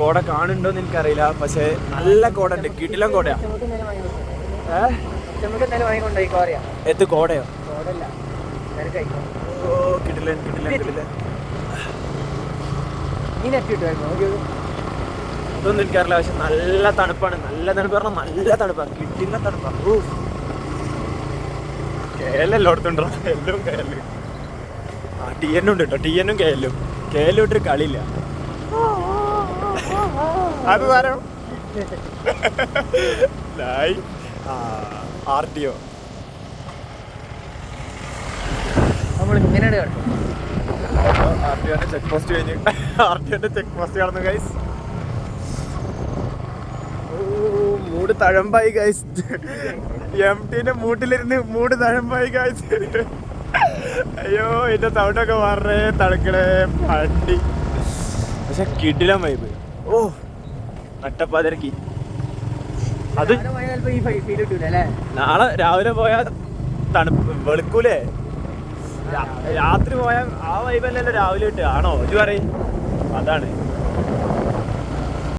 കോട കാണുന്നുണ്ടോന്ന് എനിക്കറിയില്ല, പക്ഷെ നല്ല കോട ഉണ്ട്, കിടിലം കോടയാ. എത്ത് കോടയോ? ഓ കിടിലൻ കിടിലൻ കിടിലൻ. ഇതൊന്നും എനിക്കറിയില്ല, പക്ഷെ നല്ല തണുപ്പാണ്. നല്ല തണുപ്പ് പറഞ്ഞാൽ നല്ല തണുപ്പാണ്, കിടിലൻ തണുപ്പാണ്. ഓ കേലെല്ലോടത്തുണ്ടോ? എല്ലാം കേല്. ആ ടി എന്നും ഉണ്ട് കേട്ടോ, ടി എന്നും കേലും. കേലും ഇട്ടൊരു കളിയില്ല. അത് തരം RTO RTOന്റെ ചെക്ക് പോസ്റ്റ് കഴിഞ്ഞ് RTOന്റെ ചെക്ക് പോസ്റ്റ് കാണുന്നു ഗൈസ്. ഓ മൂട് തഴമ്പായി ഗൈസ്. MTന്റെ മൂട്ടിലിരുന്ന് മൂട് തഴമ്പായി ഗൈസ്. അയ്യോ എന്റെ സൗണ്ടൊക്കെ മാറേ തണുക്കണേ പണ്ടി. പക്ഷെ കിടിലം വൈബ്. ഓ നട്ടപ്പാതിരക്കി. അത് നാളെ രാവിലെ പോയാൽ തണുപ്പ് വെളുക്കൂലേ? രാത്രി പോയാൽ ആ വൈബല്ലല്ലോ രാവിലെ കിട്ടുക ആണോ? ഇത് പറയും. അതാണ്